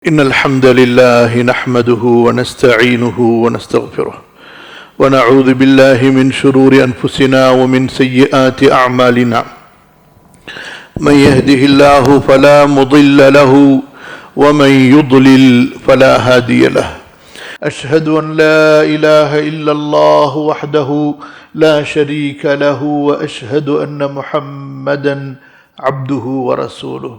إن الحمد لله نحمده ونستعينه ونستغفره ونعوذ بالله من شرور أنفسنا ومن سيئات أعمالنا من يهده الله فلا مضل له ومن يضلل فلا هادي له أشهد أن لا إله إلا الله وحده لا شريك له وأشهد أن محمدا عبده ورسوله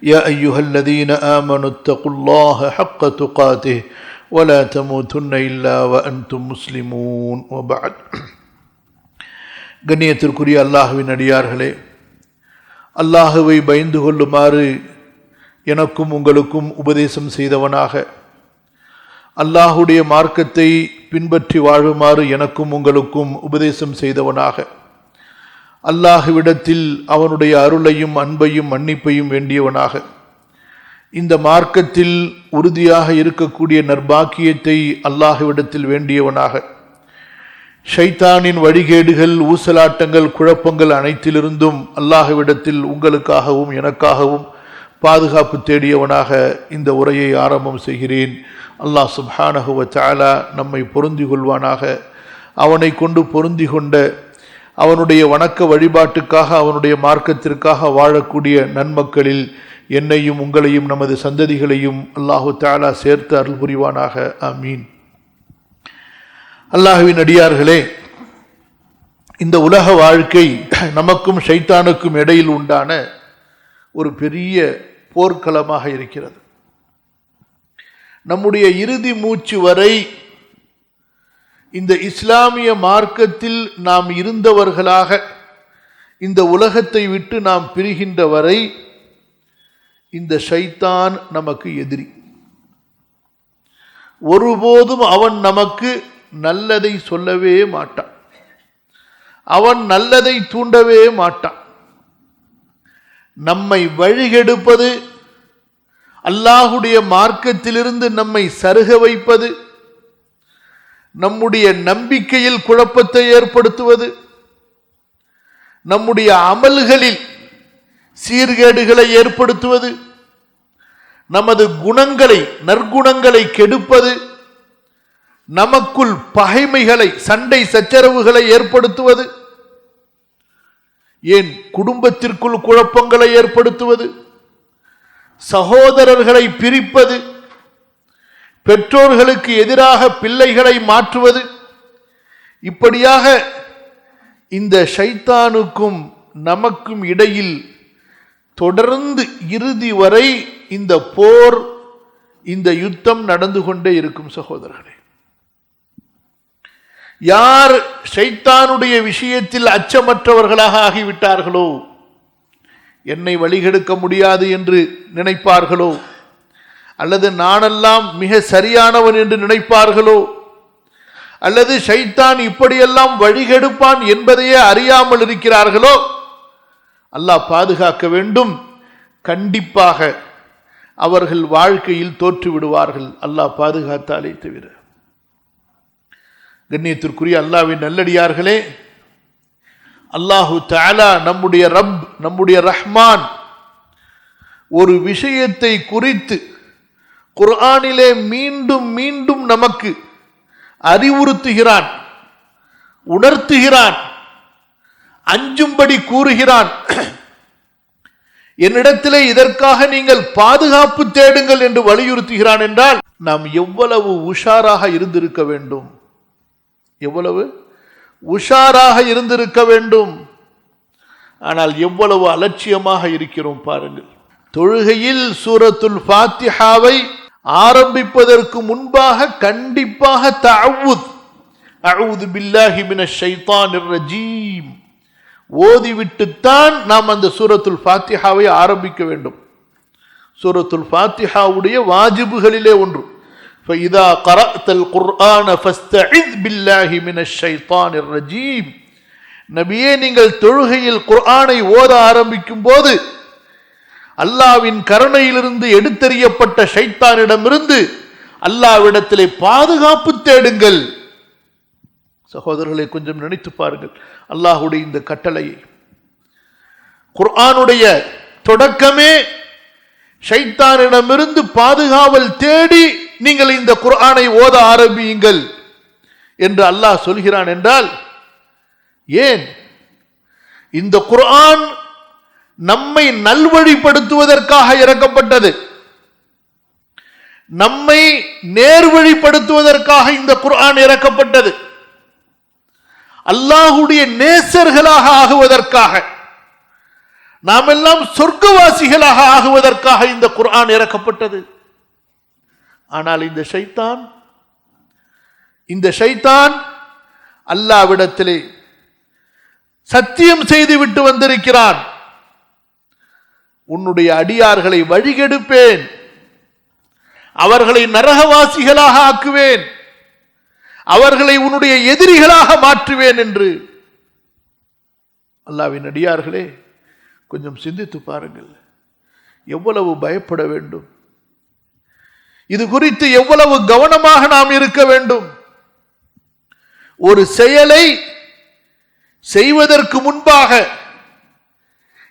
يا أيها الذين آمنوا اتقوا الله حق تقاته ولا تموتن إلا وأنتم مسلمون وبعد கண்ணியத்திற்குரிய அல்லாஹ்வின் அடியார்களே, அல்லாஹ்வை பயந்து கொள்ளுமாறு எனக்கும் உங்களுக்கும் உபதேசம் செய்தவனாக, அல்லாஹுடைய மார்க்கத்தை பின்பற்றி வாழுமாறு எனக்கும் உங்களுக்கும் உபதேசம் செய்தவனாக, அல்லாஹ்விடத்தில் அவனுடைய அருளையும் அன்பையும் மன்னிப்பையும் வேண்டியவனாக, இந்த மார்க்கத்தில் உறுதியாக இருக்கக்கூடிய நற்பாக்கியத்தை அல்லாஹ்விடத்தில் வேண்டியவனாக, ஷைத்தானின் வழிகேடுகள், ஊசலாட்டங்கள், குழப்பங்கள் அனைத்திலிருந்தும் அல்லாஹ்விடத்தில் உங்களுக்காகவும் எனக்காகவும் பாதுகாப்பு தேடியவனாக இந்த உரையை ஆரம்பம் செய்கிறேன். அல்லாஹ் சுப்ஹானஹு வ தஆலா நம்மை பொருந்தி கொள்வானாக. அவனை கொண்டு பொருந்தி கொண்ட, அவனுடைய வணக்க வழிபாட்டுக்காக, அவனுடைய மார்க்கத்திற்காக வாழக்கூடிய நன்மக்களில் என்னையும் உங்களையும் நமது சந்ததிகளையும் அல்லாஹு தஆலா சேர்த்து அருள் புரிவானாக. ஆமீன். அல்லாஹ்வின் அடியார்களே, இந்த உலக வாழ்க்கை நமக்கும் ஷைத்தானுக்கும் இடையில் உண்டான ஒரு பெரிய போர்க்களமாக இருக்கிறது. நம்முடைய இறுதி மூச்சு வரை இந்த இஸ்லாமிய மார்க்கத்தில் நாம் இருந்தவர்களாக இந்த உலகத்தை விட்டு நாம் பிரிகின்ற வரை இந்த ஷைத்தான் நமக்கு எதிரி. ஒருபோதும் அவன் நமக்கு நல்லதை சொல்லவே மாட்டான், அவன் நல்லதை தூண்டவே மாட்டான். நம்மை வழிகெடுப்பது, அல்லாஹுடைய மார்க்கத்திலிருந்து நம்மை சருக வைப்பது, நம்முடைய நம்பிக்கையில் குழப்பத்தை ஏற்படுத்துவது, நம்முடைய அமல்களில் சீர்கேடுகளை ஏற்படுத்துவது, நமது குணங்களை, நற்குணங்களை கெடுப்பது, நமக்குள் பகைமைகளை, சண்டை சச்சரவுகளை ஏற்படுத்துவது, ஏன் குடும்பத்திற்குள் குழப்பங்களை ஏற்படுத்துவது, சகோதரர்களை பிரிப்பது, பெற்றோர்களுக்கு எதிராக பிள்ளைகளை மாற்றுவது, இப்படியாக இந்த ஷைத்தானுக்கும் நமக்கும் இடையில் தொடர்ந்து இறுதி வரை இந்த போர், இந்த யுத்தம் நடந்து கொண்டே இருக்கும். சகோதரர்களே, யார் ஷைத்தானுடைய விஷயத்தில் அச்சமற்றவர்களாக ஆகிவிட்டார்களோ, என்னை வழிகெடுக்க முடியாது என்று நினைப்பார்களோ, அல்லது நானெல்லாம் மிக சரியானவன் என்று நினைப்பார்களோ, அல்லது ஷைத்தான் இப்படியெல்லாம் வழிகெடுப்பான் என்பதையே அறியாமல் இருக்கிறார்களோ, அல்லாஹ் பாதுகாக்க வேண்டும். கண்டிப்பாக அவர்கள் வாழ்க்கையில் தோற்று விடுவார்கள், அல்லாஹ் பாதுகாத்தாலே தவிர. கண்ணியத்திற்குரிய அல்லாஹ்வின் நல்லடியார்களே, அல்லாஹு தஆலா நம்முடைய ரப், நம்முடைய ரஹ்மான் ஒரு விஷயத்தை குறித்து குர்ஆனிலே மீண்டும் மீண்டும் நமக்கு அறிவுறுத்துகிறான், உணர்த்துகிறான், அஞ்சும்படி கூறுகிறான். என்னிடத்திலே இதற்காக நீங்கள் பாதுகாப்பு தேடுங்கள் என்று வலியுறுத்துகிறான் என்றால் நாம் எவ்வளவு உஷாராக இருந்திருக்க வேண்டும், எவ்வளவு உஷாராக இருந்திருக்க வேண்டும். ஆனால் எவ்வளவு அலட்சியமாக இருக்கிறோம் பாருங்கள். தொழுகையில் சூரத்துல் ஃபாத்திஹாவை ஆரம்பிப்பதற்கு முன்பாக கண்டிப்பாக தஅவ்வுத், அஊது பில்லாஹி மினஷ் ஷைத்தானிர் ரஜீம் ஓதிவிட்டுத்தான் நாம் அந்த சூரத்துல் ஃபாத்திஹாவை ஆரம்பிக்க வேண்டும். சூரத்துல் ஃபாத்திஹாவுடைய வாஜிபுகளிலே ஒன்று. فإذا قرأت القرآن فاستعذ بالله من الشيطان الرجيم. நபியே, நீங்கள் தொழுகையில் குர்ஆனை ஓத ஆரம்பிக்கும் போது அல்லாஹ்வின் கருணையிலிருந்து எடுத்தெறியப்பட்ட ஷைத்தானிடமிருந்து அல்லாஹ்விடத்திலே பாதுகாப்பு தேடுங்கள். சகோதரர்களை, கொஞ்சம் நினைத்து பாருங்கள் அல்லாஹ்வுடைய இந்த கட்டளையை. குர்ஆனுடைய தொடக்கமே ஷைத்தானிடமிருந்து பாதுகாவல் தேடி நீங்கள் இந்த குர்ஆனை ஓத ஆரம்பியுங்கள் என்று அல்லாஹ் சொல்கிறான் என்றால் ஏன்? இந்த குர்ஆன் நம்மை நல்வழிப்படுத்துவதற்காக இறக்கப்பட்டது. நம்மை நேர்வழிப்படுத்துவதற்காக இந்த குர்ஆன் இறக்கப்பட்டது. அல்லாஹ்வுடைய நேசர்களாக ஆகுவதற்காக, நாம் எல்லாம் சொர்க்கவாசிகளாக ஆகுவதற்காக இந்த குர்ஆன் இறக்கப்பட்டது. ஆனால் இந்த ஷைத்தான் அல்லாஹ்விடத்திலே சத்தியம் செய்து விட்டு வந்திருக்கிறான். உன்னுடைய அடியார்களை வழிகெடுப்பேன், அவர்களை நரகவாசிகளாக ஆக்குவேன், அவர்களை உன்னுடைய எதிரிகளாக மாற்றுவேன் என்று. அல்லாஹ்வின் அடியார்களே, கொஞ்சம் சிந்தித்து பாருங்கள். எவ்வளவு பயப்பட வேண்டும், இது குறித்து எவ்வளவு கவனமாக நாம் இருக்க வேண்டும். ஒரு செயலை செய்வதற்கு முன்பாக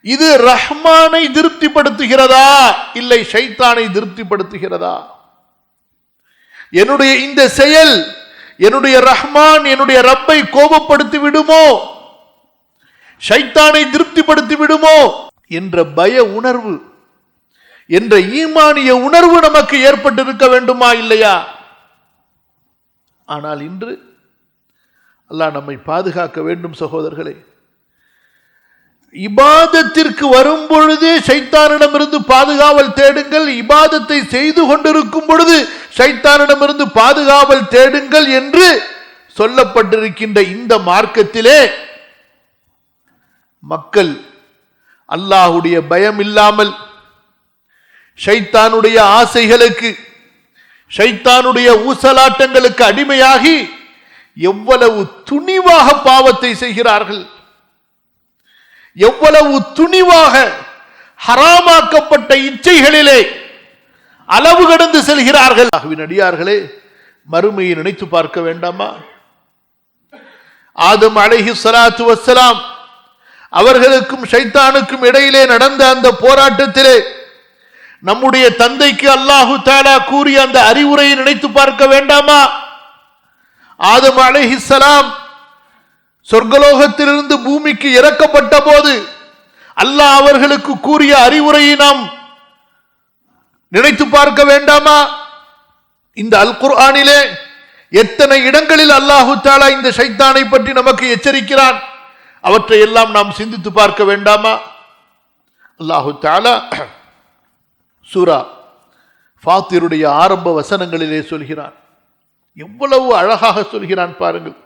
இது ரஹ்மானை திருப்திப்படுத்துகிறதா இல்லை ஷைத்தானை திருப்திப்படுத்துகிறதா? என்னுடைய இந்த செயல் என்னுடைய ரஹ்மான் என்னுடைய ரப்பை கோபப்படுத்தி விடுமோ, ஷைத்தானை திருப்திப்படுத்தி விடுமோ என்ற பய உணர்வு, என்ற ஈமானிய உணர்வு நமக்கு ஏற்பட்டிருக்க வேண்டுமா இல்லையா? ஆனால் இன்று அல்லாஹ் நம்மை பாதுகாக்க வேண்டும் சகோதரர்களே. இபாதத்திற்கு வரும் பொழுது ஷைத்தானிடமிருந்து பாதுகாவல் தேடுங்கள், இபாதத்தை செய்து கொண்டிருக்கும் பொழுது ஷைத்தானிடமிருந்து பாதுகாவல் தேடுங்கள் என்று சொல்லப்பட்டிருக்கின்ற இந்த மார்க்கத்திலே மக்கள் அல்லாஹ்வுடைய பயம் இல்லாமல் ஷைத்தானுடைய ஆசைகளுக்கு, ஷைத்தானுடைய ஊசலாட்டங்களுக்கு அடிமையாகி எவ்வளவு துணிவாக பாவத்தை செய்கிறார்கள், எவ்வளவு துணிவாக ஹராமாக்கப்பட்ட இச்சைகளிலே அளவு கடந்து செல்கிறார்கள். அடியார்களே, மறுமையை நினைத்து பார்க்க வேண்டாமா? ஆதம் அலைஹிஸ்ஸலாத்து வஸ்ஸலாம் அவர்களுக்கும் ஷைத்தானுக்கும் இடையிலே நடந்த அந்த போராட்டத்திலே நம்முடைய தந்தைக்கு அல்லாஹு தஆலா கூறிய அந்த அறிவுரையை நினைத்து பார்க்க வேண்டாமா? ஆதம் அலைஹிஸ்ஸலாம் சொர்க்கலோகத்திலிருந்து பூமிக்கு இறக்கப்பட்ட போது அல்லாஹ் அவர்களுக்கு கூறிய அறிவுரையை நாம் நினைத்து பார்க்க வேண்டாமா? இந்த அல் குர்ஆனிலே எத்தனை இடங்களில் அல்லாஹு தஆலா இந்த ஷைத்தானை பற்றி நமக்கு எச்சரிக்கிறான், அவற்றை எல்லாம் நாம் சிந்தித்து பார்க்க வேண்டாமா? அல்லாஹு தஆலா சூரா ஃபாத்திருடைய ஆரம்ப வசனங்களிலே சொல்கிறான். எவ்வளவு அழகாக சொல்கிறான் பாருங்கள்.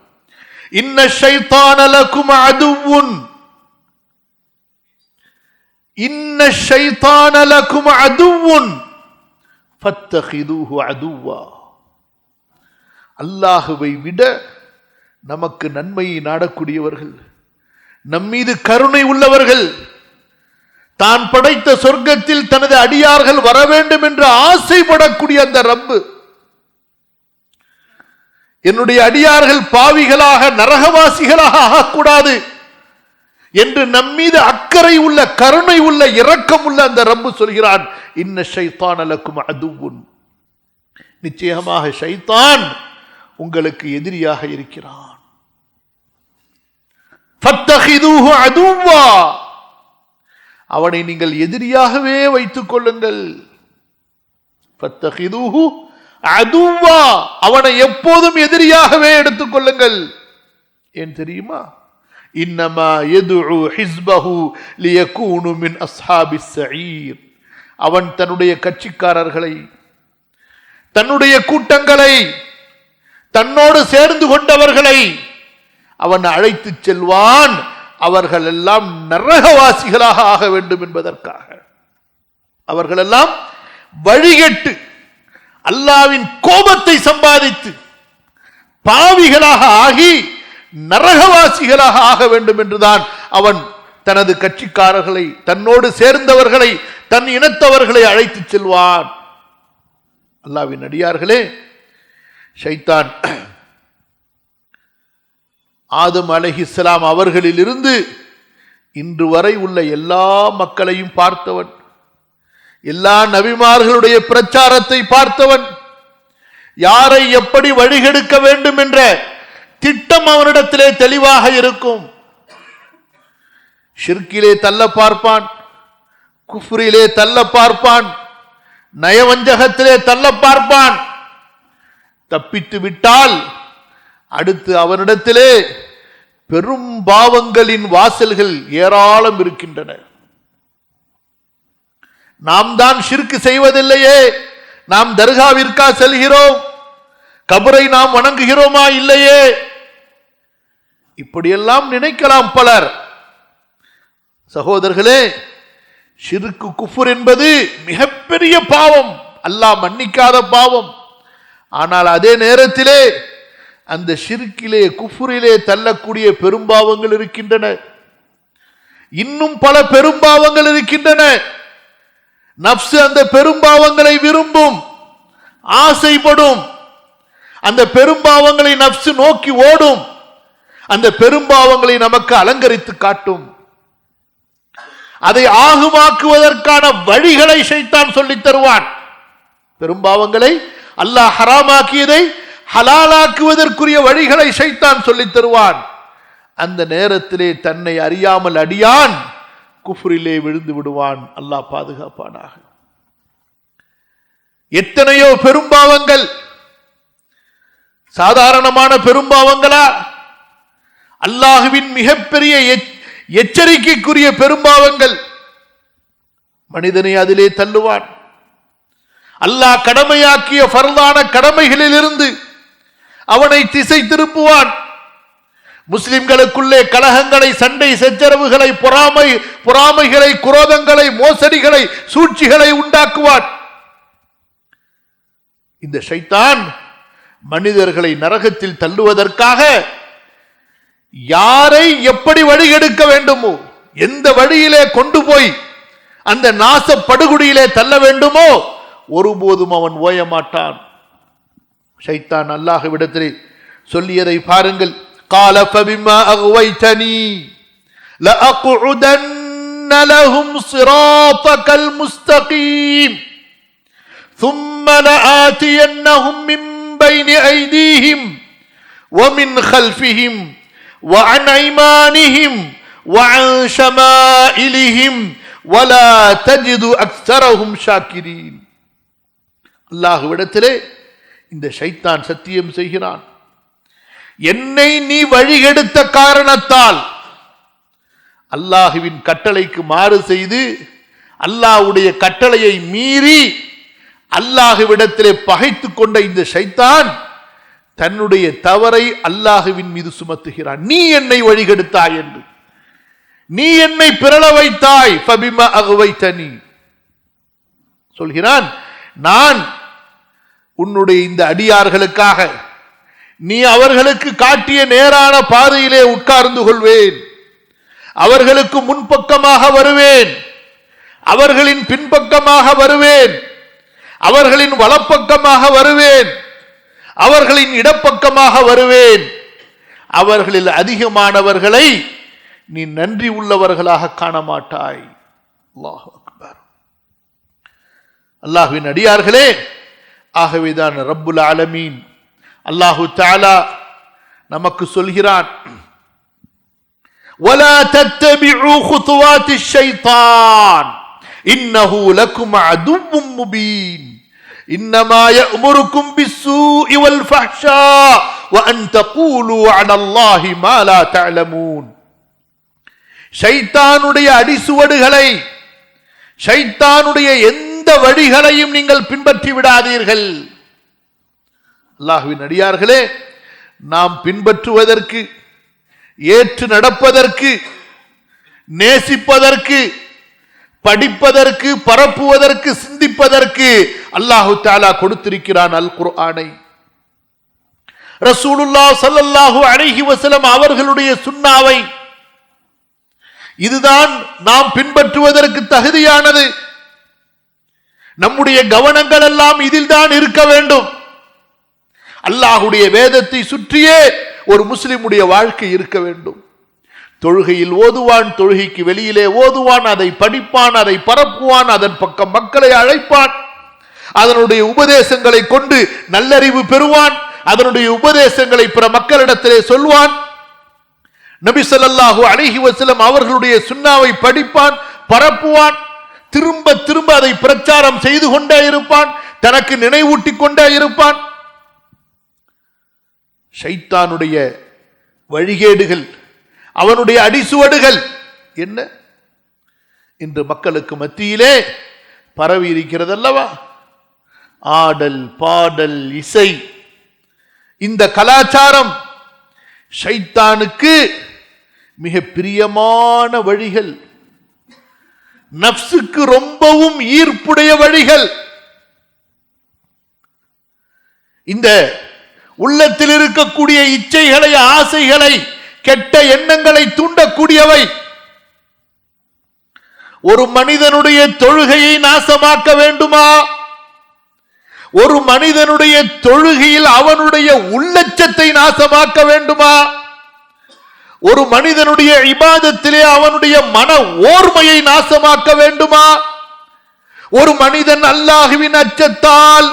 இன்ன ஷைத்தான லகும் அதுவுன், இன்ன ஷைத்தான லகும் அதுவுன் ஃபத்தகிதுஹு அதுவா. அல்லாஹ்வை விட நமக்கு நன்மையை நாடக்கூடியவர்கள், நம்மீது கருணை உள்ளவர்கள், தான் படைத்த சொர்க்கத்தில் தனது அடியார்கள் வர வேண்டும் என்று ஆசைப்படக்கூடிய அந்த ரப்பு, என்னுடைய அடியார்கள் பாவிகளாக நரகவாசிகளாக ஆகக்கூடாது என்று நம்மீது அக்கறை உள்ள, கருணை உள்ள, இரக்கம் உள்ள அந்த ரப்பு சொல்கிறான், இன்ன ஷைத்தான லகும் அதுவுன், நிச்சயமாக ஷைத்தான் உங்களுக்கு எதிரியாக இருக்கிறான். ஃபத்தகிதுஹு அதுவா, அவனை நீங்கள் எதிரியாகவே வைத்துக் கொள்ளுங்கள். ஃபத்தகிதுஹு அதுவா, அவனை எப்போதும் எதிரியாகவே எடுத்துக் கொள்ளுங்கள். ஏன் தெரியுமா? இன்னமா யதுஉ ஹிஸ்பஹு லியகூனு மின் அஸ்ஹாபிஸ் ஸஈர், அவன் தன்னுடைய கட்சிக்காரர்களை, தன்னுடைய கூட்டங்களை, தன்னோடு சேர்ந்து கொண்டவர்களை அவன் அழைத்து செல்வான், அவர்கள் எல்லாம் நரகவாசிகளாக ஆக வேண்டும் என்பதற்காக. அவர்கள் எல்லாம் வழிகெட்டு அல்லாஹ்வின் கோபத்தை சம்பாதித்து பாவிகளாக ஆகி நரகவாசிகளாக ஆக வேண்டும் என்றுதான் அவன் தனது கட்சிக்காரர்களை, தன்னோடு சேர்ந்தவர்களை, தன் இனத்தவர்களை அழைத்து செல்வான். அல்லாஹ்வின் அடியார்களே, ஷைத்தான் ஆதம் அலைஹிஸ்ஸலாம் அவர்களிலிருந்து இன்று வரை உள்ள எல்லா மக்களையும் பார்த்தவன், எல்லா நபிமார்களுடைய பிரச்சாரத்தை பார்த்தவன், யாரை எப்படி வழிகெடுக்க வேண்டும் என்ற திட்டம் அவனிடத்திலே தெளிவாக இருக்கும். ஷிர்கிலே தள்ள பார்ப்பான், குஃப்ரிலே தள்ள பார்ப்பான், நயவஞ்சகத்திலே தள்ள பார்ப்பான். தப்பித்து விட்டால் அடுத்து அவனிடத்திலே பெரும் பாவங்களின் வாசல்கள் ஏராளம் இருக்கின்றன. நாம் தான் ஷிர்க் செய்வதில்லையே, நாம் தர்காவிற்கா செல்கிறோம், கபரை நாம் வணங்குகிறோமா இல்லையே, இப்படியெல்லாம் நினைக்கலாம் பலர். சகோதரர்களே, ஷிர்க் குஃபர் என்பது மிகப்பெரிய பாவம், அல்லாஹ் மன்னிக்காத பாவம். ஆனால் அதே நேரத்திலே அந்த ஷிர்கிலே குஃபரிலே தள்ளக்கூடிய பெரும்பாவங்கள் இருக்கின்றன. இன்னும் பல பெரும்பாவங்கள் இருக்கின்றன. நப்சு அந்த பெரும்பாவங்களை விரும்பும், ஆசைப்படும். அந்த பெரும்பாவங்களை நப்சு நோக்கி ஓடும். அந்த பெரும்பாவங்களை நமக்கு அலங்கரித்து காட்டும். அதை ஆகுமாக்குவதற்கான வழிகளை ஷைத்தான் சொல்லித் தருவான். பெரும்பாவங்களை அல்லாஹ் ஹராமாக்கியதை ஹலாலாக்குவதற்குரிய வழிகளை ஷைத்தான் சொல்லித் தருவான். அந்த நேரத்திலே தன்னை அறியாமல் அடியான் குஃப்ரிலே விழுந்து விடுவான். அல்லாஹ் பாதுகாப்பானாக. எத்தனையோ பெரும்பாவங்கள் சாதாரணமான பெரும்பாவங்களா? அல்லாஹுவின் மிகப்பெரிய எச்சரிக்கைக்குரிய பெரும்பாவங்கள். மனிதனை அதிலே தள்ளுவான். அல்லாஹ் கடமையாக்கிய ஃபர்லான கடமைகளில் இருந்து அவனை திசை திருப்புவான். முஸ்லிம்களுக்குள்ளே கலகங்களை, சண்டை சச்சரவுகளை, பொறாமைகளை, குரோதங்களை, மோசடிகளை, சூழ்ச்சிகளை உண்டாக்குவான். இந்த ஷைத்தான் மனிதர்களை நரகத்தில் தள்ளுவதற்காக யாரை எப்படி வழிகெடுக்க வேண்டுமோ, எந்த வழியிலே கொண்டு போய் அந்த நாச படுகுடியிலே தள்ள வேண்டுமோ ஒருபோதும் அவன் ஓய மாட்டான். ஷைத்தான் அல்லாஹ்விடத்திலே சொல்லியதை பாருங்கள். قال فبما أغويتني لأقعدن لهم صراطك المستقيم ثم لآتينهم من بين أيديهم ومن خلفهم وعن أيمانهم وعن شمائلهم ولا تجد أكثرهم شاكرين. அல்லாஹ்விடத்திலே இந்த ஷைத்தான் சத்தியம் செய்கிறான். என்னை நீ வழிகெடுத்த காரணத்தால், அல்லாஹுவின் கட்டளைக்கு மாறு செய்து அல்லாஹ்வுடைய கட்டளையை மீறி அல்லாஹ்விடத்திலே பகைத்து கொண்ட இந்த ஷைத்தான் தன்னுடைய தவறை அல்லாஹுவின் மீது சுமத்துகிறான். நீ என்னை வழிகெடுத்தாய் என்று, நீ என்னை பிறள வைத்தாய். ஃபபிமா அக்வைதனி சொல்கிறான், நான் உன்னுடைய இந்த அடியார்களுக்காக நீ அவர்களுக்கு காட்டிய நேரான பாதையிலே உட்கார்ந்து கொள்வேன். அவர்களுக்கு முன்பக்கமாக வருவேன், அவர்களின் பின்பக்கமாக வருவேன், அவர்களின் வலப்பக்கமாக வருவேன், அவர்களின் இடப்பக்கமாக வருவேன். அவர்களில் அதிகமானவர்களை நீ நன்றி உள்ளவர்களாக காண மாட்டாய். அல்லாஹ் அக்பர். அல்லாஹ்வின் அடியார்களே, ஆகவேதான் ரப்புல் ஆலமீன் அல்லாஹு தஆலா நமக்கு சொல்கிறான், ولا تتبعوا خطوات الشيطان انه لكم عدو مبين انما يأمركم بالسوء والفحشاء وان تقولوا على الله ما لا تعلمون. ஷைத்தானுடைய அடிசுவடுகளை, ஷைத்தானுடைய எந்த வழிகளையும் நீங்கள் பின்பற்றி விடாதீர்கள். அல்லாஹ்வின் அடியார்களே, நாம் பின்பற்றுவதற்கு, ஏற்று நடப்பதற்கு, நேசிப்பதற்கு, படிப்பதற்கு, பரப்புவதற்கு, சிந்திப்பதற்கு அல்லாஹு தஆலா கொடுத்திருக்கிறான் அல் குர்ஆனை. ரசூலுல்லாஹ் ஸல்லல்லாஹு அலைஹி வஸல்லம் அவர்களுடைய சுன்னாவை, இதுதான் நாம் பின்பற்றுவதற்கு தகுதியானது. நம்முடைய கவனங்கள் எல்லாம் இதில்தான் இருக்க வேண்டும். அல்லாஹ்வுடைய வேதத்தை சுற்றியே ஒரு முஸ்லிமுடைய வாழ்க்கை இருக்க வேண்டும். தொழுகையில் ஓதுவான், தொழுகைக்கு வெளியிலே ஓதுவான், அதை படிப்பான், அதை பரப்புவான், அதன் பக்கம் மக்களை அழைப்பான், அதனுடைய உபதேசங்களை கொண்டு நல்லறிவு பெறுவான், அதனுடைய உபதேசங்களை பிற மக்களிடத்திலே சொல்வான். நபி ஸல்லல்லாஹு அலைஹி வஸல்லம் அவர்களுடைய சுன்னாவை படிப்பான், பரப்புவான், திரும்ப திரும்ப அதை பிரச்சாரம் செய்து கொண்டே இருப்பான், தனக்கு நினைவூட்டிக் கொண்டே இருப்பான். ஷைத்தானுடைய வழிகேடுகள், அவனுடைய அடிசுவடுகள் என்ன இன்று மக்களுக்கு மத்தியிலே பரவி இருக்கிறது அல்லவா? ஆடல், பாடல், இசை, இந்த கலாச்சாரம் ஷைத்தானுக்கு மிக பிரியமான வழிகள், நப்சுக்கு ரொம்பவும் ஈர்ப்புடைய வழிகள். இந்த உள்ளத்தில் இருக்கக்கூடிய இச்சைகளை, ஆசைகளை, கெட்ட எண்ணங்களை தூண்டக்கூடியவை. ஒரு மனிதனுடைய தொழுகையை நாசமாக்க வேண்டுமா? ஒரு மனிதனுடைய தொழுகையில் அவனுடைய உள்ளச்சத்தை நாசமாக்க வேண்டுமா? ஒரு மனிதனுடைய இபாதத்திலே அவனுடைய மன ஓர்மையை நாசமாக்க வேண்டுமா? ஒரு மனிதன் அல்லாஹ்வின் அச்சத்தால்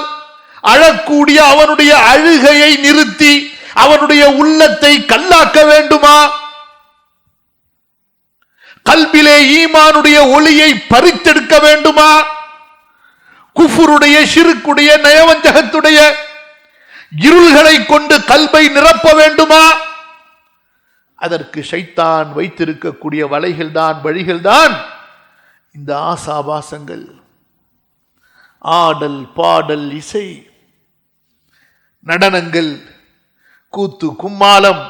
அழக்கூடிய அவனுடைய அழுகையை நிறுத்தி அவனுடைய உள்ளத்தை கல்லாக்க வேண்டுமா? கல்பிலே ஈமானுடைய ஒளியை பறித்தெடுக்க வேண்டுமா? குஃபுருடைய, ஷிர்க்குடைய, நயவஞ்சகத்துடைய இருள்களை கொண்டு கல்பை நிரப்ப வேண்டுமா? அதற்கு ஷைத்தான் வைத்திருக்கக்கூடிய வலைகள்தான், வழிகள்தான் இந்த ஆசாபாசங்கள், ஆடல், பாடல், இசை, நடனங்கள், கூத்து, கும்மாளம்.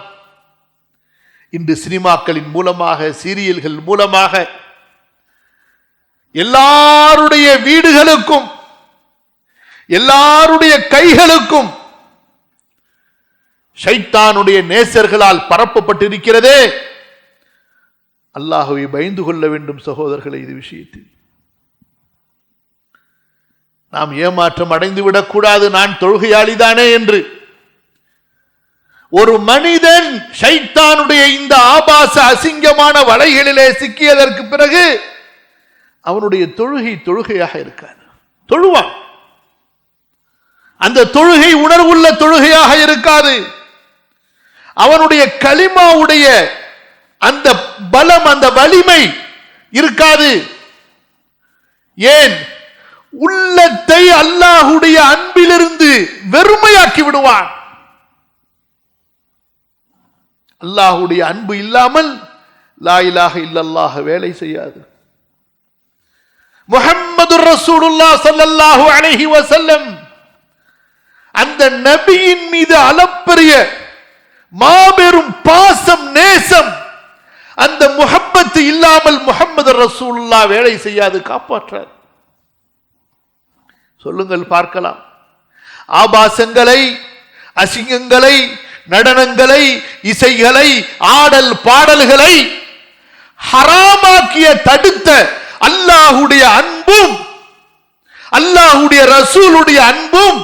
இன்று சினிமாக்களின் மூலமாக, சீரியல்கள் மூலமாக எல்லாருடைய வீடுகளுக்கும், எல்லாருடைய கைகளுக்கும் ஷைத்தானுடைய நேசர்களால் பரப்பப்பட்டிருக்கிறதே. அல்லாஹ்வை பயந்து கொள்ள வேண்டும் சகோதரர்களே. இது விஷயத்தில் நாம் ஏமாற்றம் அடைந்து விடக்கூடாது, நான் தொழுகையாளிதானே என்று. ஒரு மனிதன் ஷைத்தானுடைய இந்த ஆபாச அசிங்கமான வலைகளிலே சிக்கியதற்கு பிறகு அவனுடைய தொழுகை தொழுகையாக இருக்காது. தொழுவான், அந்த தொழுகை உணர்வுள்ள தொழுகையாக இருக்காது. அவனுடைய கலிமாவுடைய அந்த பலம், அந்த வலிமை இருக்காது. ஏன்? உள்ளத்தை அல்லாஹ்வுடைய அன்பிலிருந்து வெறுமையாக்கி விடுவான். அல்லாஹ்வுடைய அன்பு இல்லாமல் லா இலாஹ இல்லல்லாஹ் வேலை செய்யாது. முஹம்மதுர் ரசூலுல்லாஹ் ஸல்லல்லாஹு அலைஹி வஸல்லம் அந்த நபியின் மீது அளப்பரிய மாபெரும் பாசம், நேசம், அந்த முஹப்பத் இல்லாமல் முஹம்மது ரசூலுல்லாஹ் வேலை செய்யாது, காப்பாற்றார். சொல்லுங்கள் பார்க்கலாம். ஆபாசங்களை, அசிங்கங்களை, நடனங்களை, இசைகளை, ஆடல் பாடல்களை ஹராமாக்கிய, தடுத்த அல்லாஹ்வுடைய அன்பும் அல்லாஹ்வுடைய ரசூலுடைய அன்பும்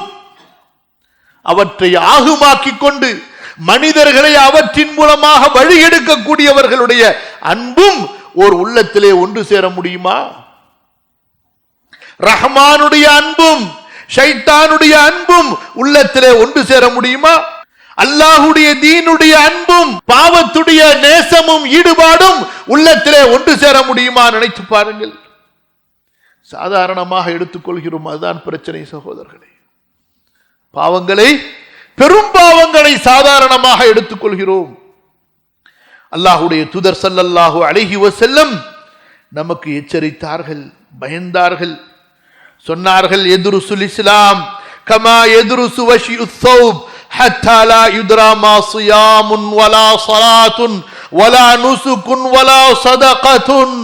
அவற்றை ஆகுமாக்கிக் கொண்டு மனிதர்களை அவற்றின் மூலமாக வழியெடுக்கக்கூடியவர்களுடைய அன்பும் ஒரு உள்ளத்திலே ஒன்று சேர முடியுமா? ரஹ்மானுடைய அன்பும் ஷைத்தானுடைய அன்பும் உள்ளத்திலே ஒன்று சேர முடியுமா? அல்லாஹ்வுடைய தீனுடைய அன்பும் பாவத்துடைய நேசமும் ஈடுபாடும் உள்ளத்திலே ஒன்று சேர முடியுமா? நினைத்து பாருங்கள். சாதாரணமாக எடுத்துக்கொள்கிறோம், அதுதான் பிரச்சனை சகோதரர்களே. பாவங்களை, பெரும் பாவங்களை சாதாரணமாக எடுத்துக்கொள்கிறோம். அல்லாஹ்வுடைய தூதர் ஸல்லல்லாஹு அலைஹி வஸல்லம் நமக்கு எச்சரித்தார்கள், பயந்தார்கள், சொன்னார்கள், எதுருசுல் இஸ்லாம் கமா எதுருசு வஷியுத் ஸௌப் ஹத்தா லா யுத்ரா மா ஸியாமுன் வலா ஸலாத்துன் வலா நுசுகுன் வலா ஸதகத்துன்.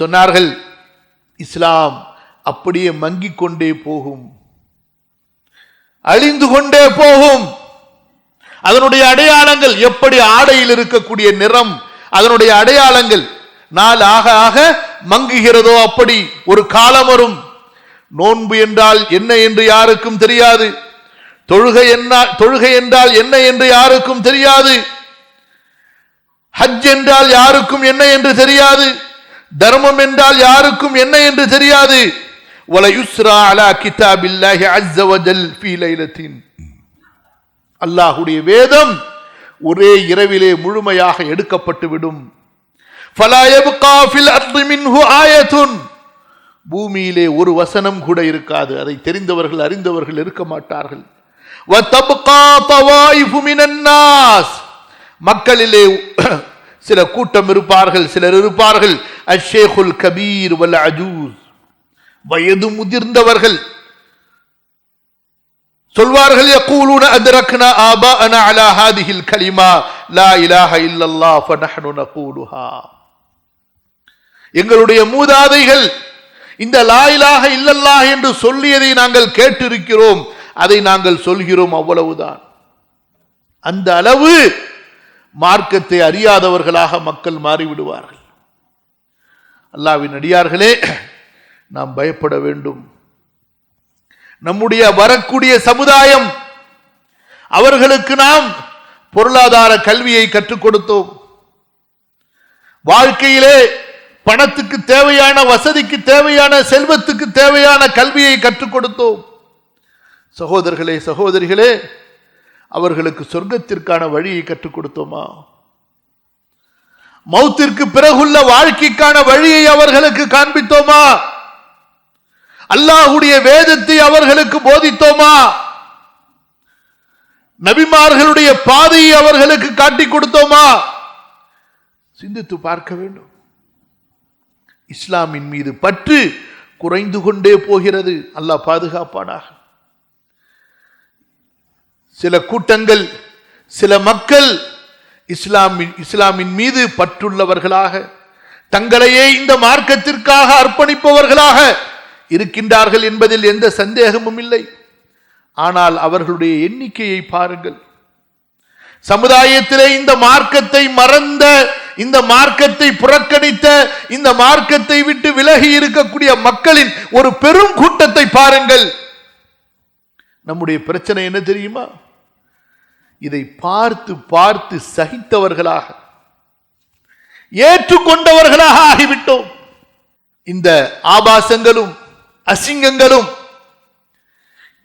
சொன்னார்கள், இஸ்லாம் அப்படியே மங்கிக் கொண்டே போகும், அழிந்து கொண்டே போகும். அதனுடைய அடையாளங்கள் எப்படி ஆடையில் இருக்கக்கூடிய நிறம், அதனுடைய அடையாளங்கள் நாள் ஆக ஆக மங்குகிறதோ அப்படி ஒரு காலம் வரும். நோன்பு என்றால் என்ன என்று யாருக்கும் தெரியாது, தொழுகை என்றால் என்ன என்று யாருக்கும் தெரியாது. ஹஜ் என்றால் யாருக்கும் என்ன என்று தெரியாது, தர்மம் என்றால் யாருக்கும் என்ன என்று தெரியாது. வல யுஸ்ரா அலா கிதாபில்லாஹி அஸ்ஸ வஜல் ஃபீ லைலத்தின், அல்லாஹ்வுடைய வேதம் ஒரே இரவிலே முழுமையாக எடுக்கப்பட்டு விடும். ஃபலா யப்கா ஃபில் அர்தி மின்ஹு ஆயத்துன், பூமியிலே ஒரு வசனம் கூட இருக்காது. அதை தெரிந்தவர்கள் அறிந்தவர்கள் இருக்க மாட்டார்கள். வதப்கா தவாயிஃபு மினன் நாஸ், மக்களிலே சில கூட்டம் இருப்பார்கள், சிலர் இருப்பார்கள். அஷ்ஷேகுல் கபீர் வல் அஜூஸ், வயது முதிர்ந்தவர்கள் சொல்வார்கள், யகூலுன அத்ரக்னா ஆபாஅனா அலா ஹாதிஹில் கலிமா லா இலாஹ இல்லல்லாஹ் ஃபநஹ்னு நகூலுஹா, எங்களுடைய மூதாதைகள் இந்த லா இலாஹ இல்லல்லாஹ் என்று சொல்லியதை நாங்கள் கேட்டிருக்கிறோம், அதை நாங்கள் சொல்கிறோம், அவ்வளவுதான். அந்த அளவு மார்க்கத்தை அறியாதவர்களாக மக்கள் மாறிவிடுவார்கள். அல்லாஹ்வின் அடியார்களே, நாம் பயப்பட வேண்டும். நம்முடைய வரக்கூடிய சமுதாயம், அவர்களுக்கு நாம் பொருளாதார கல்வியை கற்றுக் கொடுத்தோம். வாழ்க்கையிலே பணத்துக்கு தேவையான, வசதிக்கு தேவையான, செல்வத்துக்கு தேவையான கல்வியை கற்றுக் கொடுத்தோம். சகோதரர்களே, சகோதரிகளே, அவர்களுக்கு சொர்க்கத்திற்கான வழியை கற்றுக் கொடுத்தோமா? மௌத்திற்கு பிறகுள்ள வாழ்க்கைக்கான வழியை அவர்களுக்கு காண்பித்தோமா? அல்லாஹ்வுடைய வேதத்தை அவர்களுக்கு போதித்தோமா? நபிமார்களுடைய பாதையை அவர்களுக்கு காட்டிக் கொடுத்தோமா? சிந்தித்து பார்க்க வேண்டும். இஸ்லாமின் மீது பற்று குறைந்து கொண்டே போகிறது. அல்லாஹ் பாதுகாப்பானாக. சில கூட்டங்கள், சில மக்கள் இஸ்லாமின் மீது பற்றுள்ளவர்களாக, தங்களையே இந்த மார்க்கத்திற்காக அர்ப்பணிப்பவர்களாக இருக்கின்றார்கள் என்பதில் எந்த சந்தேகமும் இல்லை. ஆனால் அவர்களுடைய எண்ணிக்கையை பாருங்கள். சமுதாயத்திலே இந்த மார்க்கத்தை மறந்த, இந்த மார்க்கத்தை புறக்கணித்த, இந்த மார்க்கத்தை விட்டு விலகி இருக்கக்கூடிய மக்களின் ஒரு பெரும் கூட்டத்தை பாருங்கள். நம்முடைய பிரச்சனை என்ன தெரியுமா? இதை பார்த்து பார்த்து சகித்தவர்களாக, ஏற்றுக்கொண்டவர்களாக ஆகிவிட்டோம். இந்த ஆபாசங்களும் அசிங்கங்களும்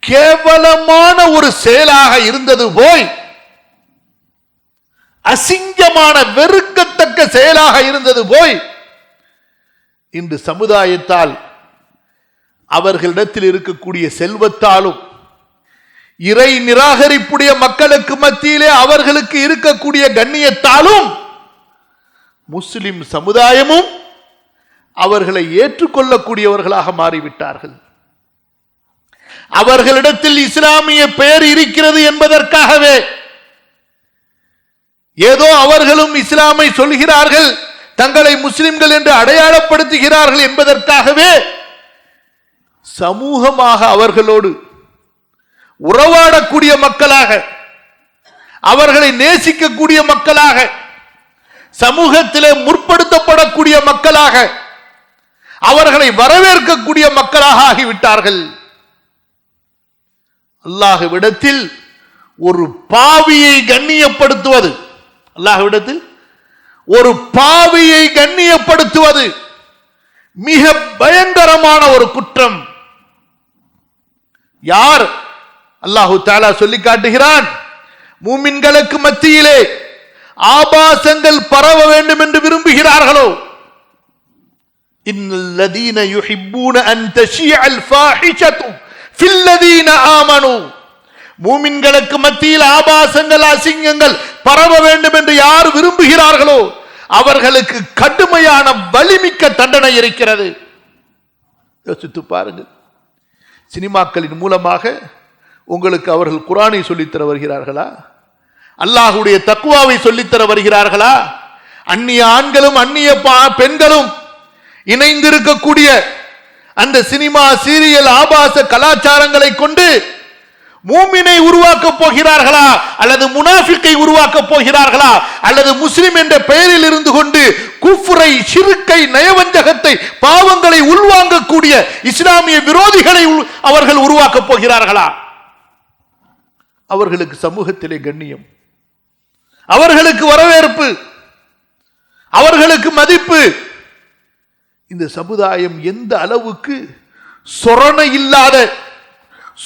கேவலமான ஒரு செயலாக இருந்தது போய், அசிங்கமான வெறுக்கத்தக்க செயலாக இருந்தது போய், இன்று சமுதாயத்தால், அவர்களிடத்தில் இருக்கக்கூடிய செல்வத்தாலும், இறை நிராகரிப்புடைய மக்களுக்கு மத்தியிலே அவர்களுக்கு இருக்கக்கூடிய கண்ணியத்தாலும், முஸ்லிம் சமுதாயமும் அவர்களை ஏற்றுக்கொள்ளக்கூடியவர்களாக மாறிவிட்டார்கள். அவர்களிடத்தில் இஸ்லாமிய பெயர் இருக்கிறது என்பதற்காகவே, ஏதோ அவர்களும் இஸ்லாமை சொல்கிறார்கள், தங்களை முஸ்லிம்கள் என்று அடையாளப்படுத்துகிறார்கள் என்பதற்காகவே சமூகமாக அவர்களோடு உறவாடக்கூடிய மக்களாக, அவர்களை நேசிக்கக்கூடிய மக்களாக, சமூகத்திலே முற்படுத்தப்படக்கூடிய மக்களாக, அவர்களை வரவேற்கக்கூடிய மக்களாக ஆகிவிட்டார்கள். அல்லாஹ்விடத்தில் ஒரு பாவியை கண்ணியப்படுத்துவது, அல்லாஹ்விடத்தில் ஒரு பாவியை கண்ணியப்படுத்துவது மிக பயங்கரமான ஒரு குற்றம். யார் அல்லாஹு தஆலா சொல்லி காட்டுகிறான், மூமின்களுக்கு மத்தியிலே ஆபாசங்கள் பரவ வேண்டும் என்று விரும்புகிறார்களோ, இன்னல்லதீன யுஹிப்பூன அன் தஷீஅல் ஃபாஹிஷத்து ஃபில்லதீன ஆமனூ, மூமின்களுக்கு மத்தியில் ஆபாசங்கள் அசிங்கங்கள் பரவ வேண்டும் என்று யார் விரும்புகிறார்களோ அவர்களுக்கு கடுமையான வலிமிக்க தண்டனை இருக்கிறது. யோசித்து பாருங்கள். சினிமாக்களின் மூலமாக உங்களுக்கு அவர்கள் குர்ஆனை சொல்லித்தர வருகிறார்களா? அல்லாஹ்வுடைய தக்வாவை சொல்லித்தர வருகிறார்களா? அந்நிய ஆண்களும் அந்நிய பெண்களும் இணைந்திருக்கக்கூடிய அந்த சினிமா, சீரியல், ஆபாச கலாச்சாரங்களை கொண்டு மூமினை உருவாக்க போகிறார்களா, அல்லது முனாஃபிக்கை உருவாக்க போகிறார்களா, அல்லது முஸ்லிம் என்ற பெயரில் இருந்து கொண்டு குஃப்ரை, ஷிர்க்கை, நயவஞ்சகத்தை, பாவங்களை உள்வாங்கக்கூடிய இஸ்லாமிய விரோதிகளை அவர்கள் உருவாக்க போகிறார்களா? அவர்களுக்கு சமூகத்திலே கண்ணியம், அவர்களுக்கு வரவேற்பு, அவர்களுக்கு மதிப்பு. இந்த சமுதாயம் எந்த அளவுக்கு சொரணை இல்லாத,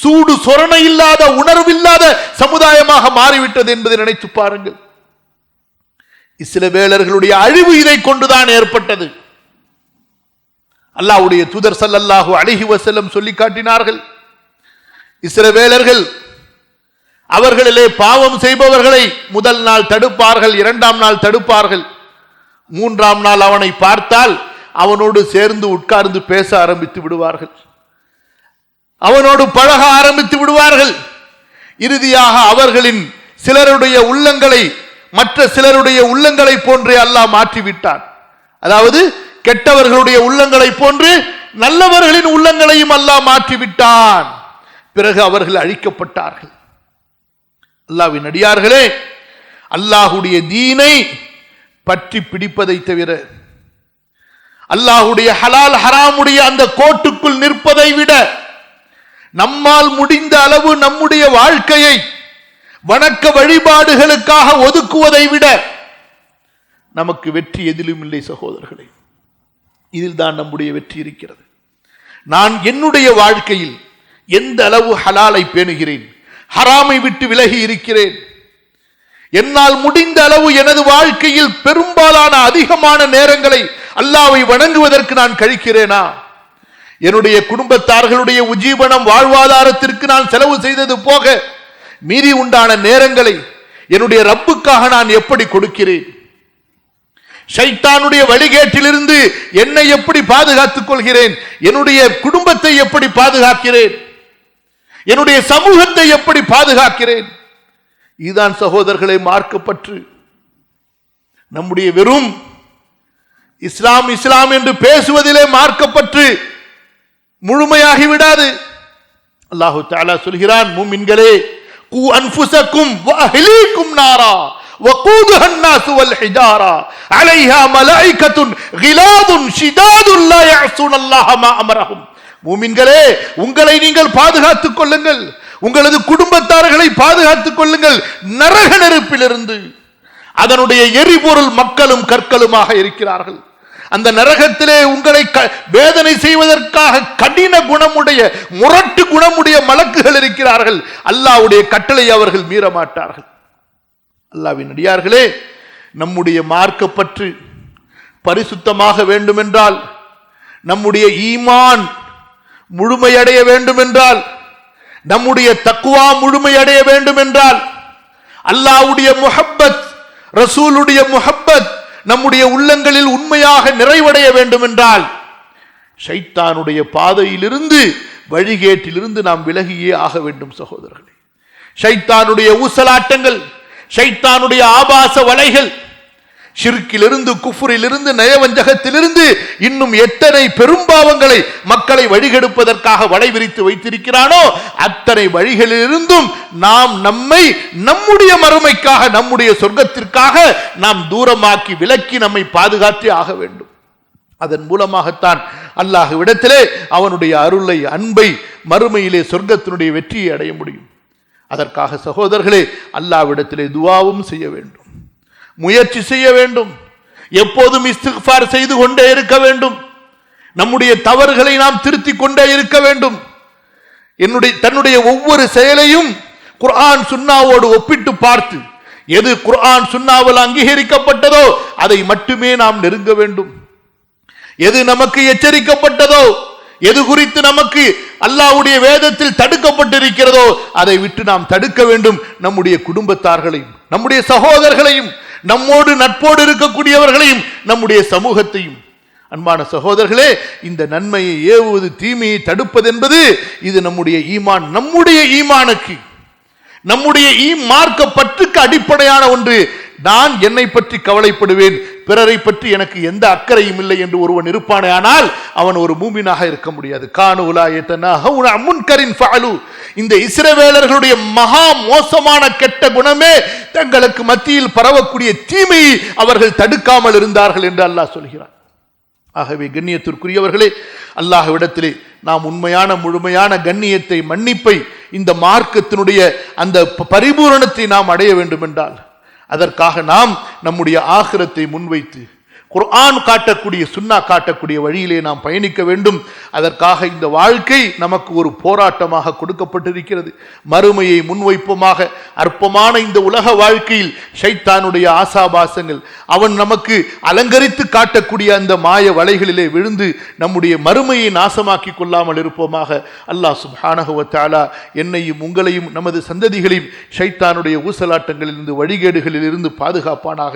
சூடு சொரணை இல்லாத, உணர்வில்லாத சமுதாயமாக மாறிவிட்டது என்பதை நினைத்து பாருங்கள். இஸ்ரவேலர்களுடைய அழிவு இதை கொண்டுதான் ஏற்பட்டது. அல்லாஹ்வுடைய தூதர் ஸல்லல்லாஹு அலைஹி வஸல்லம் சொல்லி காட்டினார்கள், இஸ்ரவேலர்கள் அவர்களிலே பாவம் செய்பவர்களை முதல் நாள் தடுப்பார்கள், இரண்டாம் நாள் தடுப்பார்கள், மூன்றாம் நாள் அவனை பார்த்தால் அவனோடு சேர்ந்து உட்கார்ந்து பேச ஆரம்பித்து விடுவார்கள், அவனோடு பழக ஆரம்பித்து விடுவார்கள். இறுதியாக அவர்களின் சிலருடைய உள்ளங்களை மற்ற சிலருடைய உள்ளங்களை போன்றே அல்லாஹ் மாற்றிவிட்டான். அதாவது கெட்டவர்களுடைய உள்ளங்களை போன்று நல்லவர்களின் உள்ளங்களையும் அல்லாஹ் மாற்றிவிட்டான். பிறகு அவர்கள் அழிக்கப்பட்டார்கள். அல்லாஹ்வின் அடியார்களே, அல்லாஹ்வுடைய தீனை பற்றி பிடிப்பதை தவிர, அல்லாஹ்வுடைய ஹலால் ஹராமுடைய அந்த கோட்டுக்குள் நிற்பதை விட, நம்மால் முடிந்த அளவு நம்முடைய வாழ்க்கையை வணக்க வழிபாடுகளுக்காக ஒதுக்குவதை விட நமக்கு வெற்றி எதிலும் இல்லை சகோதரர்களே. இதில் தான் நம்முடைய வெற்றி இருக்கிறது. நான் என்னுடைய வாழ்க்கையில் எந்த அளவு ஹலாலை பேணுகிறேன், ஹராமை விட்டு விலகி இருக்கிறேன், என்னால் முடிந்த அளவு எனது வாழ்க்கையில் பெரும்பாலான அதிகமான நேரங்களை அல்லாஹ்வை வணங்குவதற்கு நான் கழிக்கிறேனா, என்னுடைய குடும்பத்தார்களுடைய உஜீவனம் வாழ்வாதாரத்திற்கு நான் செலவு செய்தது போக மீறி உண்டான நேரங்களை என்னுடைய ரப்புக்காக நான் எப்படி கொடுக்கிறேன், ஷைத்தானுடைய வழிகேட்டிலிருந்து என்னை எப்படி பாதுகாத்துக் கொள்கிறேன், என்னுடைய குடும்பத்தை எப்படி பாதுகாக்கிறேன், என்னுடைய சமூகத்தை எப்படி பாதுகாக்கிறேன். இதுதான் சகோதரர்களை மார்க்கப்பற்று. நம்முடைய வெறும் இஸ்லாம் இஸ்லாம் என்று பேசுவதிலே மார்க்கப்பற்று முழுமையாகி விடாது. அல்லாஹு தஆலா சொல்கிறான், மூமின்களே, கூ அன்ஃபுஸக்கும் வ அஹ்லீக்கும் நாரா வகூதுஹா அன்-நாஸ் வல் ஹிஜாரா அலைஹா மலாயிகத்துன் கிலாதுன் ஷிதாதுன் லா யஅஸூனல்லாஹ மா அமரஹும். மூமின்களே, உங்களை நீங்கள் பாதுகாத்துக் கொள்ளுங்கள், உங்களது குடும்பத்தார்களை பாதுகாத்துக் கொள்ளுங்கள் நரக நெருப்பிலிருந்து. அதனுடைய எரிபொருள் மக்களும் கற்களுமாக இருக்கிறார்கள். அந்த நரகத்திலே உங்களை வேதனை செய்வதற்காக கடின குணமுடைய, முரட்டு குணமுடைய மலக்குகள் இருக்கிறார்கள். அல்லாஹ்வுடைய கட்டளை அவர்கள் மீற மாட்டார்கள். அல்லாஹ்வின் அடியார்களே, நம்முடைய மார்க்கப்பற்று பரிசுத்தமாக வேண்டுமென்றால், நம்முடைய ஈமான் முழுமையடைய வேண்டுமென்றால், நம்முடைய தக்வா முழுமையடைய வேண்டுமென்றால், அல்லாஹ்வுடைய முஹப்பத், ரசூலுடைய முஹப்பத் நம்முடைய உள்ளங்களில் உண்மையாக நிறைவடைய வேண்டுமென்றால், ஷைத்தானுடைய பாதையிலிருந்து, வழிகேட்டிலிருந்து நாம் விலகியே ஆக வேண்டும் சகோதரர்களே. ஷைத்தானுடைய ஊசலாட்டங்கள், ஷைத்தானுடைய ஆபாச வலைகள், ஷிர்க்கிலிருந்து, குஃப்ரிலிருந்து, நயவஞ்சகத்திலிருந்து இன்னும் எத்தனை பெரும்பாவங்களை மக்களை வழிகெடுப்பதற்காக வலை விரித்து வைத்திருக்கிறானோ அத்தனை வழிகளிலிருந்தும் நாம் நம்மை நம்முடைய மறுமைக்காக, நம்முடைய சொர்க்கத்திற்காக நாம் தூரமாக்கி விலக்கி நம்மை பாதுகாத்தே ஆக வேண்டும். அதன் மூலமாகத்தான் அல்லாஹ்விடத்திலே அவனுடைய அருளை, அன்பை, மறுமையிலே சொர்க்கத்தினுடைய வெற்றியை அடைய முடியும். அதற்காக சகோதரர்களே, அல்லாஹ்விடத்திலே துஆவும் செய்ய வேண்டும், முயற்சி செய்ய வேண்டும், எப்போதும் இஸ்திக்ஃபார் செய்து கொண்டே இருக்க வேண்டும், நம்முடைய தவறுகளை நாம் திருத்திக் கொண்டே இருக்க வேண்டும். தன்னுடைய ஒவ்வொரு செயலையும் குர்ஆன் சுன்னாவோடு ஒப்பிட்டு பார்த்து, எது குர்ஆன் சுன்னாவால் அங்கீகரிக்கப்பட்டதோ அதை மட்டுமே நாம் நெருங்க வேண்டும். எது நமக்கு எச்சரிக்கப்பட்டதோ, எது குறித்து நமக்கு அல்லாஹ்வுடைய வேதத்தில் தடுக்கப்பட்டிருக்கிறதோ அதை விட்டு நாம் தடுக்க வேண்டும். நம்முடைய குடும்பத்தார்களையும், நம்முடைய சகோதரர்களையும், நம்மோடு நட்போடு இருக்கக்கூடியவர்களையும், நம்முடைய சமூகத்தையும். அன்பான சகோதரர்களே, இந்த நன்மையை ஏவுவது, தீமையை தடுப்பது என்பது இது நம்முடைய ஈமான், நம்முடைய ஈமானுக்கு, நம்முடைய மார்க்க பற்றுக்கு அடிப்படையான ஒன்று. நான் என்னை பற்றி கவலைப்படுவேன், பிறரை பற்றி எனக்கு எந்த அக்கறையும் இல்லை என்று ஒருவன் இருப்பானே, ஆனால் அவன் ஒரு மூமினாக இருக்க முடியாது. கானு லா யதனஹவுன அன் முன்கரின் ஃபஅலு. இந்த இஸ்ரவேலர்களுடைய மகா மோசமான கெட்ட குணமே தங்களுக்கு மத்தியில் பரவக்கூடிய தீமையை அவர்கள் தடுக்காமல் இருந்தார்கள் என்று அல்லாஹ் சொல்கிறான். ஆகவே கண்ணியத்திற்குரியவர்களே, அல்லாஹ்விடத்திலே நாம் உண்மையான முழுமையான கண்ணியத்தை, மன்னிப்பை, இந்த மார்க்கத்தினுடைய அந்த பரிபூரணத்தை நாம் அடைய வேண்டும் என்றால் அதற்காக நாம் நம்முடைய ஆகிரத்தை முன்வைத்து குர்ஆன் காட்டக்கூடிய சுன்னா காட்டக்கூடிய வழியிலே நாம் பயணிக்க வேண்டும். அதற்காக இந்த வாழ்க்கை நமக்கு ஒரு போராட்டமாக கொடுக்கப்பட்டிருக்கிறது. மறுமையை முன்வைப்போமாக அற்பமான இந்த உலக வாழ்க்கையில் ஷைத்தானுடைய ஆசாபாசங்கள், அவன் நமக்கு அலங்கரித்து காட்டக்கூடிய அந்த மாய வலைகளிலே விழுந்து நம்முடைய மறுமையை நாசமாக்கி கொள்ளாமல் இருப்போமாக. அல்லாஹ் சுப்ஹானஹு வ தஆலா என்னையும் உங்களையும் நமது சந்ததிகளையும் ஷைத்தானுடைய ஊசலாட்டங்களிலிருந்து வழிகேடுகளிலிருந்து பாதுகாப்பானாக.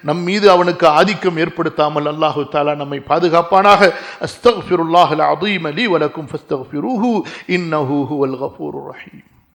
நம் மீது அவனுக்கு ஆதிக்கம் ஏற்படுத்தாமல் அல்லாஹு தஆலா நம்மை பாதுகாப்பானாக. அஸ்தக்ஃபிருல்லாஹல் அஸீம் லீ வ லக்கும் ஃபஸ்தக்ஃபிரூஹு இன்னஹு ஹுவல் கஃபூருர் ரஹீம்.